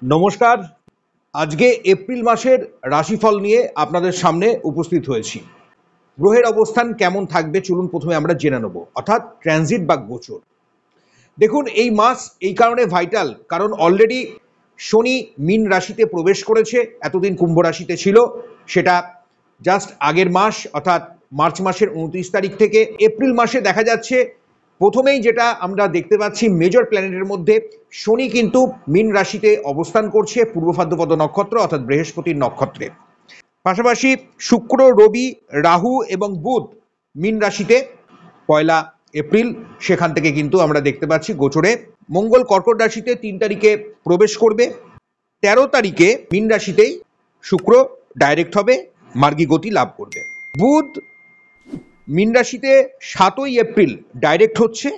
নমস্কার। আজকে এপ্রিল মাসের রাশিফল নিয়ে আপনাদের সামনে উপস্থিত হয়েছি। গ্রহের অবস্থান কেমন থাকবে চলুন প্রথমে আমরা জেনে নেব, অর্থাৎ ট্রানজিট বা গোচর। দেখুন, এই মাস এই কারণে ভাইটাল, কারণ অলরেডি শনি মীন রাশিতে প্রবেশ করেছে। এতদিন কুম্ভ রাশিতে ছিল, সেটা জাস্ট আগের মাস অর্থাৎ মার্চ মাসের 29 তারিখ থেকে এপ্রিল মাসে দেখা যাচ্ছে। প্রথমেই যেটা আমরা দেখতে পাচ্ছি, মেজর প্ল্যানেটের মধ্যে শনি কিন্তু মীন রাশিতে অবস্থান করছে, পূর্ব ভাদ্রপদ নক্ষত্র অর্থাৎ বৃহস্পতির নক্ষত্রে। পাশাপাশি শুক্র, রবি, রাহু এবং বুধ মীন রাশিতে পয়লা এপ্রিল সেখান থেকে কিন্তু আমরা দেখতে পাচ্ছি গোচরে। মঙ্গল কর্কট রাশিতে 3 তারিখে প্রবেশ করবে। 13 তারিখে মীন রাশিতেই শুক্র ডাইরেক্ট হবে, মার্গী গতি লাভ করবে। বুধ মীন রাশিতে 7ই এপ্রিল ডাইরেক্ট হচ্ছে,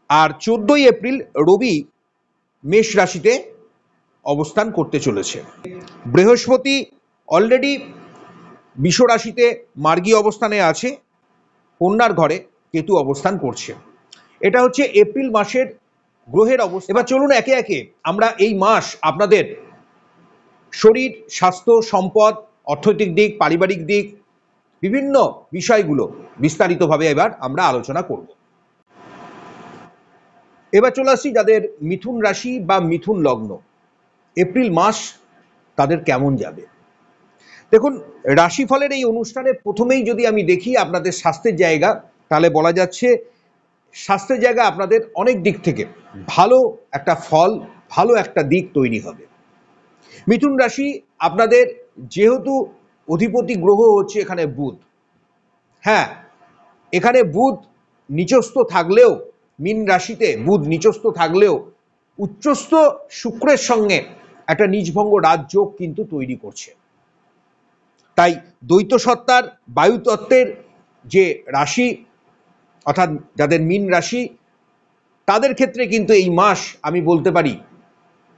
আর 14ই এপ্রিল রবি মেষ রাশিতে অবস্থান করতে চলেছে। বৃহস্পতি অলরেডি বৃষ রাশিতে মার্গী অবস্থানে আছে, কন্যার ঘরে কেতু অবস্থান করছে। এটা হচ্ছে এপ্রিল মাসের গ্রহের অবস্থা। এবার চলুন একে একে আমরা এই মাস আপনাদের শরীর, স্বাস্থ্য, সম্পদ, অর্থনৈতিক দিক, পারিবারিক দিক, বিভিন্ন বিষয়গুলো বিস্তারিতভাবে এবার আমরা আলোচনা করব। এবার চলে আসছি যাদের মিথুন রাশি বা মিথুন লগ্ন, এপ্রিল মাস তাদের কেমন যাবে। দেখুন, রাশিফলের এই অনুষ্ঠানে প্রথমেই যদি আমি দেখি আপনাদের স্বাস্থ্যের জায়গা, তাহলে বলা যাচ্ছে স্বাস্থ্যের জায়গা আপনাদের অনেক দিক থেকে ভালো একটা ফল, ভালো একটা দিক তৈরি হবে। মিথুন রাশি আপনাদের, যেহেতু অধিপতি গ্রহ হচ্ছে এখানে বুধ, হ্যাঁ এখানে বুধ নিচস্থ থাকলেও, মীন রাশিতে বুধ নিচস্থ থাকলেও উচ্চস্থ শুক্রের সঙ্গে একটা নিজভঙ্গ রাজযোগ কিন্তু তৈরি করছে। তাই দ্বৈত সত্তার বায়ুতত্ত্বের যে রাশি, অর্থাৎ যাদের মীন রাশি, তাদের ক্ষেত্রে কিন্তু এই মাস আমি বলতে পারি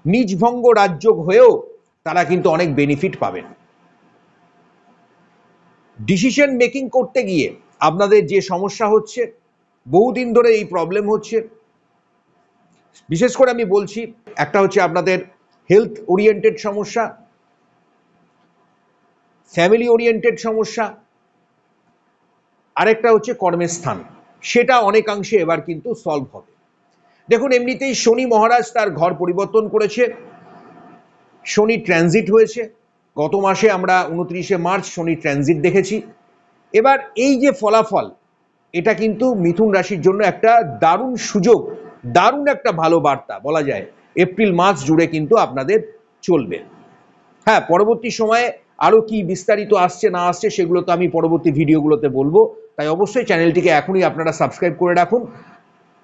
নিজভঙ্গ রাজযোগ হয়েও তারা কিন্তু অনেক বেনিফিট পাবেন। ডিসিশন মেকিং করতে গিয়ে আপনাদের যে সমস্যা হচ্ছে, বহুদিন ধরে এই প্রবলেম হচ্ছে, বিশেষ করে আমি বলছি একটা হচ্ছে আপনাদের হেলথ ওরিয়েন্টেড সমস্যা, ফ্যামিলি ওরিয়েন্টেড সমস্যা, আরেকটা হচ্ছে কর্মের স্থান, সেটা অনেকাংশে এবার কিন্তু সলভ হবে। দেখুন, এমনিতেই শনি মহারাজ তার ঘর পরিবর্তন করেছে, শনি ট্রানজিট হয়েছে। গত মাসে আমরা 29শে মার্চ শনি ট্রানজিট দেখেছি। এবার এই যে ফলাফল, এটা কিন্তু মিথুন রাশির জন্য একটা দারুণ সুযোগ, দারুণ একটা ভালো বার্তা বলা যায়। এপ্রিল মাস জুড়ে কিন্তু আপনাদের চলবে। হ্যাঁ, পরবর্তী সময়ে আরও কি বিস্তারিত আসছে না আসছে সেগুলো তো আমি পরবর্তী ভিডিওগুলোতে বলবো, তাই অবশ্যই চ্যানেলটিকে এখনই আপনারা সাবস্ক্রাইব করে রাখুন,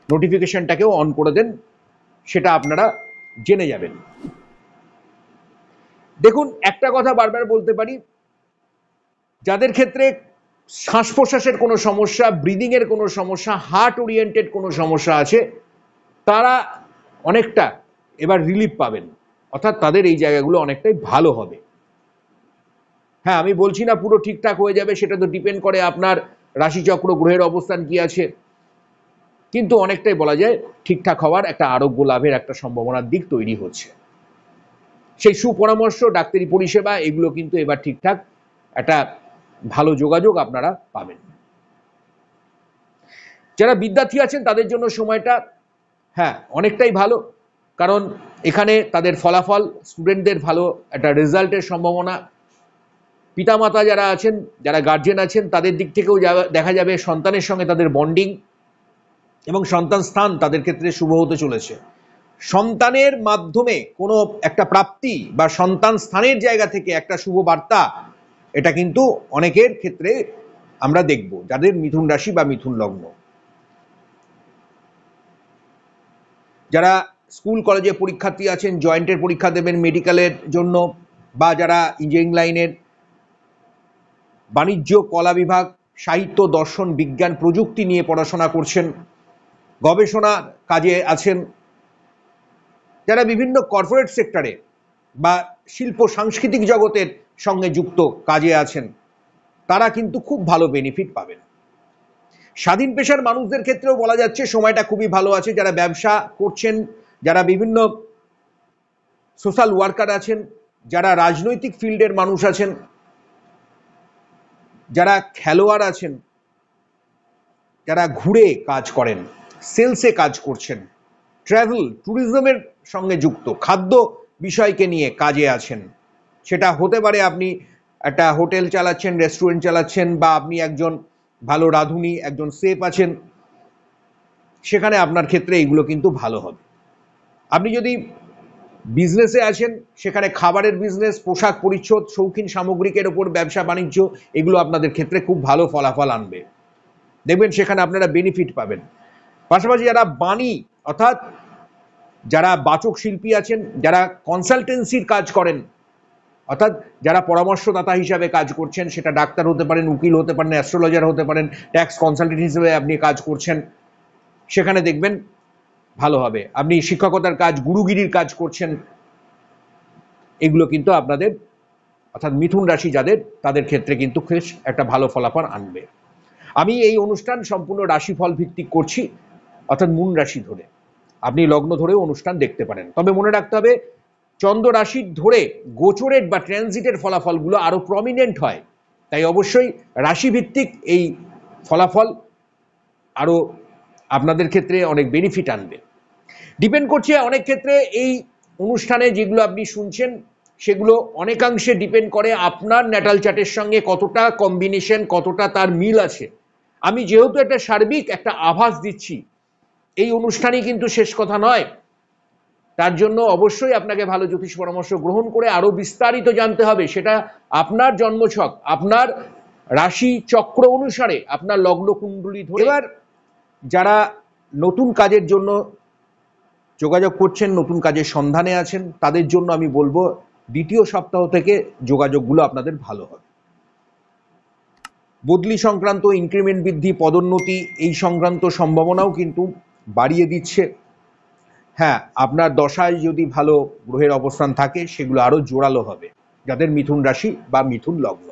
নোটিফিকেশনটাকেও অন করে দেন, সেটা আপনারা জেনে যাবেন। দেখুন, একটা কথা বারবার বলতে পারি, যাদের ক্ষেত্রে শ্বাস প্রশ্বাসের কোনো সমস্যা, ব্রিদিংয়ের কোনো সমস্যা, হার্ট ওরিয়েন্টেড কোনো সমস্যা আছে, তারা অনেকটা এবার রিলিফ পাবেন, অর্থাৎ তাদের এই জায়গাগুলো অনেকটাই ভালো হবে। হ্যাঁ, আমি বলছি না পুরো ঠিকঠাক হয়ে যাবে, সেটা তো ডিপেন্ড করে আপনার রাশিচক্র, গ্রহের অবস্থান কি আছে, কিন্তু অনেকটাই বলা যায় ঠিকঠাক হওয়ার, একটা আরোগ্য লাভের একটা সম্ভাবনার দিক তৈরি হচ্ছে। সেই সুপরামর্শ, ডাক্তারি পরিষেবা, এগুলো কিন্তু এবার ঠিকঠাক একটা ভালো যোগাযোগ আপনারা পাবেন। যারা বিদ্যার্থী আছেন তাদের জন্য সময়টা হ্যাঁ অনেকটাই ভালো, কারণ এখানে তাদের ফলাফল, স্টুডেন্টদের ভালো একটা রেজাল্টের সম্ভাবনা, পিতামাতা যারা আছেন, যারা গার্জেন আছেন, তাদের দিক থেকেও দেখা যাবে সন্তানের সঙ্গে তাদের বন্ডিং এবং সন্তান স্থান তাদের ক্ষেত্রে শুভ হতে চলেছে। সন্তানের মাধ্যমে কোনো একটা প্রাপ্তি বা সন্তান স্থানের জায়গা থেকে একটা শুভ বার্তা, এটা কিন্তু অনেকের ক্ষেত্রে আমরা দেখব যাদের মিথুন রাশি বা মিথুন লগ্ন। যারা স্কুল কলেজে পরীক্ষার্থী আছেন, জয়েন্টের পরীক্ষা দেবেন মেডিকেলের জন্য, বা যারা ইঞ্জিনিয়ারিং লাইনের, বাণিজ্য, কলা বিভাগ, সাহিত্য, দর্শন, বিজ্ঞান, প্রযুক্তি নিয়ে পড়াশোনা করছেন, গবেষণা কাজে আছেন, যারা বিভিন্ন কর্পোরেট সেক্টরে বা শিল্প সাংস্কৃতিক জগতের সঙ্গে যুক্ত কাজে আছেন, তারা কিন্তু খুব ভালো বেনিফিট পাবেন। স্বাধীন পেশার মানুষদের ক্ষেত্রেও বলা যাচ্ছে সময়টা খুবই ভালো আছে। যারা ব্যবসা করছেন, যারা বিভিন্ন সোশ্যাল ওয়ার্কার আছেন, যারা রাজনৈতিক ফিল্ডের মানুষ আছেন, যারা খেলোয়াড় আছেন, যারা ঘুরে কাজ করেন, সেলসে কাজ করছেন, ট্রাভেল ট্যুরিজমের সঙ্গে যুক্ত, খাদ্য বিষয়কে নিয়ে কাজে আছেন, সেটা হতে পারে আপনি একটা হোটেল চালাচ্ছেন, রেস্টুরেন্ট চালাচ্ছেন, বা আপনি একজন ভালো রাঁধুনি, একজন শেফ আছেন, সেখানে আপনার ক্ষেত্রে এইগুলো কিন্তু ভালো হবে। আপনি যদি বিজনেসে আছেন, সেখানে খাবারের বিজনেস, পোশাক পরিচ্ছদ, শৌখিন সামগ্রিকের ওপর ব্যবসা বাণিজ্য, এগুলো আপনাদের ক্ষেত্রে খুব ভালো ফলাফল আনবে, দেখবেন সেখানে আপনারা বেনিফিট পাবেন। পাশাপাশি যারা বাণী অর্থাৎ যারা বাচক শিল্পী আছেন, যারা কনসালটেন্সির কাজ করেন, অর্থাৎ যারা পরামর্শদাতা হিসাবে কাজ করছেন, সেটা ডাক্তার হতে পারেন, উকিল হতে পারেন, অ্যাস্ট্রোলজার হতে পারেন, ট্যাক্স কনসালটেন্ট হিসেবে আপনি কাজ করছেন, সেখানে দেখবেন ভালো হবে। আপনি শিক্ষকতার কাজ, গুরুগিরির কাজ করছেন, এগুলো কিন্তু আপনাদের অর্থাৎ মিথুন রাশি যাদের, তাদের ক্ষেত্রে কিন্তু বেশ একটা ভালো ফলাফল আনবে। আমি এই অনুষ্ঠান সম্পূর্ণ রাশিফল ভিত্তিক করছি, অর্থাৎ মূন রাশি ধরে। আপনি লগ্ন ধরেও অনুষ্ঠান দেখতে পারেন, তবে মনে রাখতে হবে চন্দ্র রাশির ধরে গোচরের বা ট্রানজিটের ফলাফলগুলো আরো প্রমিনেন্ট হয়, তাই অবশ্যই রাশিভিত্তিক এই ফলাফল আরো আপনাদের ক্ষেত্রে অনেক বেনিফিট আনবে। ডিপেন্ড করছে অনেক ক্ষেত্রে এই অনুষ্ঠানে যেগুলো আপনি শুনছেন, সেগুলো অনেকাংশে ডিপেন্ড করে আপনার ন্যাটাল চার্টের সঙ্গে কতটা কম্বিনেশন, কতটা তার মিল আছে। আমি যেহেতু একটা সার্বিক একটা আভাস দিচ্ছি, এই অনুষ্ঠানই কিন্তু শেষ কথা নয়। তার জন্য অবশ্যই আপনাকে ভালো জ্যোতিষ পরামর্শ গ্রহণ করে আরো বিস্তারিত জানতে হবে, সেটা আপনার জন্মছক, আপনার রাশি চক্র অনুসারে, আপনার লগ্ন কুণ্ডলী ধরে। এবার যারা নতুন কাজের জন্য যোগাযোগ করছেন, নতুন কাজের সন্ধানে আছেন, তাদের জন্য আমি বলবো দ্বিতীয় সপ্তাহ থেকে যোগাযোগগুলো আপনাদের ভালো হবে। বদলি সংক্রান্ত, ইনক্রিমেন্ট বৃদ্ধি, পদোন্নতি, এই সংক্রান্ত সম্ভাবনাও কিন্তু বাড়িয়ে দিচ্ছে। হ্যাঁ, আপনার দশায় যদি ভালো গ্রহের অবস্থান থাকে, সেগুলো আরো জোরালো হবে যাদের মিথুন রাশি বা মিথুন লগ্ন।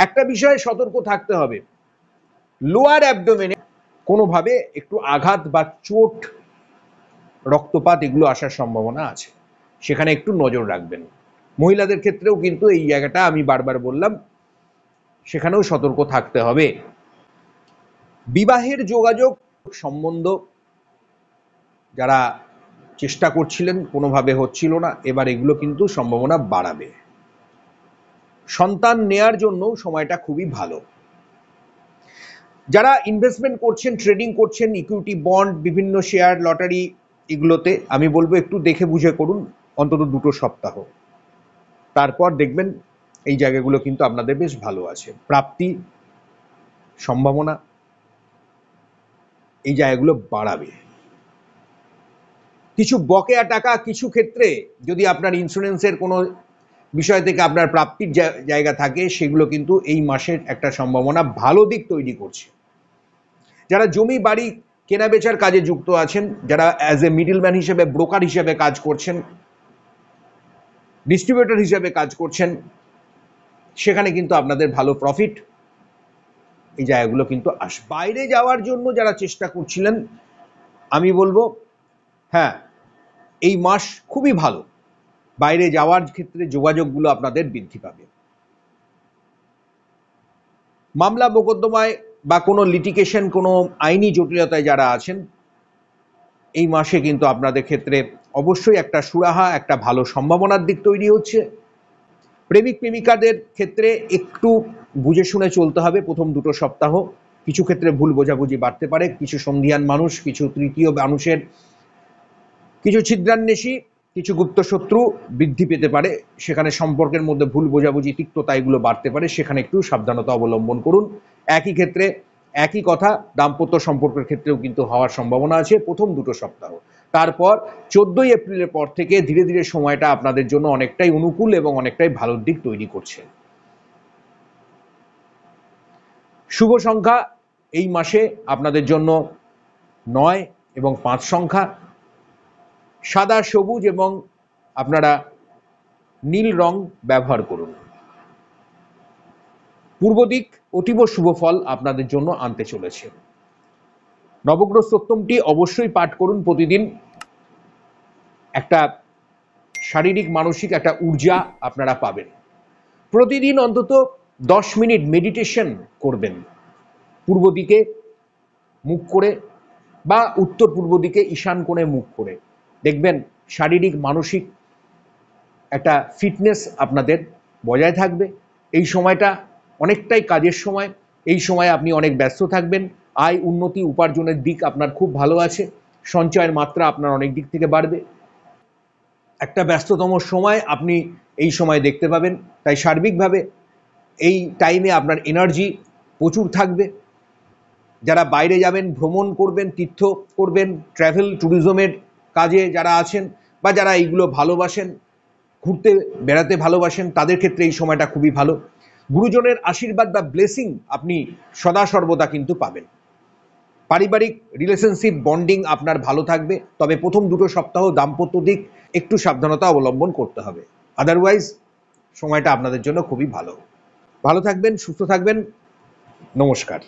একটা বিষয়ে সতর্ক থাকতে হবে, লোয়ার অ্যাবডোমেনে কোনোভাবে একটু আঘাত বা চোট, রক্তপাত এগুলো আসার সম্ভাবনা আছে, সেখানে একটু নজর রাখবেন। মহিলাদের ক্ষেত্রেও কিন্তু এই জায়গাটা আমি বারবার বললাম, সেখানেও সতর্ক থাকতে হবে। বিবাহের যোগাযোগ, সম্বন্ধ যারা চেষ্টা করছিলেন, কোনোভাবে হচ্ছিল না, এবার এগুলো কিন্তু সম্ভাবনা বাড়াবে। সন্তান নেয়ার জন্য সময়টা খুবই ভালো। যারা ইনভেস্টমেন্ট করছেন, ট্রেডিং করছেন, ইকুইটি বন্ড, বিভিন্ন শেয়ার, লটারি, এগুলোতে আমি বলবো একটু দেখে বুঝে করুন, অন্তত 2 সপ্তাহ, তারপর দেখবেন এই জায়গাগুলো কিন্তু আপনাদের বেশ ভালো আছে। প্রাপ্তি সম্ভাবনা এই জায়গাগুলো বাড়াবে। কিছু বকেয়া টাকা কিছু ক্ষেত্রে যদি আপনার ইন্স্যুরেন্সের কোনো বিষয় থেকে আপনার প্রাপ্তির জায়গা থাকে, সেগুলো কিন্তু এই মাসের একটা সম্ভাবনা ভালো দিক তৈরি করছে। যারা জমি বাড়ি কেনা বেচার কাজে যুক্ত আছেন, যারা অ্যাজ এ মিডলম্যান হিসেবে, ব্রোকার হিসেবে কাজ করছেন, ডিস্ট্রিবিউটর হিসেবে কাজ করছেন, সেখানে কিন্তু আপনাদের ভালো প্রফিট এই জায়গাগুলো কিন্তু আসবে। বাইরে যাওয়ার জন্য যারা চেষ্টা করছিলেন, আমি বলবো হ্যাঁ, এই মাস খুবই ভালো, বাইরে যাওয়ার ক্ষেত্রে যোগাযোগগুলো আপনাদের বৃদ্ধি পাবে। মামলা মোকদ্দমায় বা কোনো লিটিগেশন, কোনো আইনি জটিলতায় যারা আছেন, এই মাসে কিন্তু আপনাদের ক্ষেত্রে অবশ্যই একটা সুরাহা, একটা ভালো সম্ভাবনার দিক তৈরি হচ্ছে। প্রেমিক প্রেমিকাদের ক্ষেত্রে একটু বুঝে শুনে চলতে হবে প্রথম 2 সপ্তাহ। কিছু ক্ষেত্রে ভুল বোঝাবুঝি বাড়তে পারে, কিছু সন্ধিয়ান মানুষ, কিছু তৃতীয় মানুষের কিছু ছিদ্রান্বেষী, কিছু গুপ্ত শত্রু বৃদ্ধি পেতে পারে, সেখানে সম্পর্কের মধ্যে ভুল বোঝাবুঝি, তিক্ততা এগুলো বাড়তে পারে, সেখানে একটু সাবধানতা অবলম্বন করুন। একই ক্ষেত্রে একই কথা দাম্পত্য সম্পর্কের ক্ষেত্রেও কিন্তু হওয়ার সম্ভাবনা আছে প্রথম 2 সপ্তাহ। তারপর 14ই এপ্রিলের পর থেকে ধীরে ধীরে সময়টা আপনাদের জন্য অনেকটাই অনুকূল এবং অনেকটাই ভালোর দিক তৈরি করছে। শুভ সংখ্যা এই মাসে আপনাদের জন্য 9 এবং 5 সংখ্যা, সাদা, সবুজ এবং আপনারা নীল রং ব্যবহার করুন। পূর্ব দিক অতীব শুভ ফল আপনাদের জন্য আনতে চলেছে। নবগ্রহ স্তোত্রটি অবশ্যই পাঠ করুন প্রতিদিন। একটা শারীরিক মানসিক একটা ঊর্জা আপনারা পাবেন। প্রতিদিন অন্তত 10 মিনিট মেডিটেশন করবেন, পূর্ব দিকে মুখ করে বা উত্তর পূর্ব দিকে ঈশান কোণে মুখ করে। দেখবেন শারীরিক মানসিক একটা ফিটনেস আপনাদের বজায় থাকবে। এই সময়টা অনেকটাই কাজের সময়, এই সময় আপনি অনেক ব্যস্ত থাকবেন। আয় উন্নতি উপার্জনের দিক আপনার খুব ভালো আছে, সঞ্চয়ের মাত্রা আপনার অনেক দিক থেকে বাড়বে। একটা ব্যস্ততম সময় আপনি এই সময় দেখতে পাবেন। তাই সার্বিকভাবে এই টাইমে আপনার এনার্জি প্রচুর থাকবে। যারা বাইরে যাবেন, ভ্রমণ করবেন, তীর্থ করবেন, ট্রাভেল ট্যুরিজমের কাজে যারা আছেন বা যারা এইগুলো ভালোবাসেন, ঘুরতে বেড়াতে ভালোবাসেন, তাদের ক্ষেত্রে এই সময়টা খুবই ভালো। গুরুজনের আশীর্বাদ বা ব্লেসিং আপনি সদা সর্বদা কিন্তু পাবেন। পারিবারিক রিলেশনশিপ বন্ডিং আপনার ভালো থাকবে, তবে প্রথম দুটো সপ্তাহ দাম্পত্য দিক একটু সাবধানতা অবলম্বন করতে হবে। আদারওয়াইজ সময়টা আপনাদের জন্য খুবই ভালো। ভালো থাকবেন, সুস্থ থাকবেন। নমস্কার।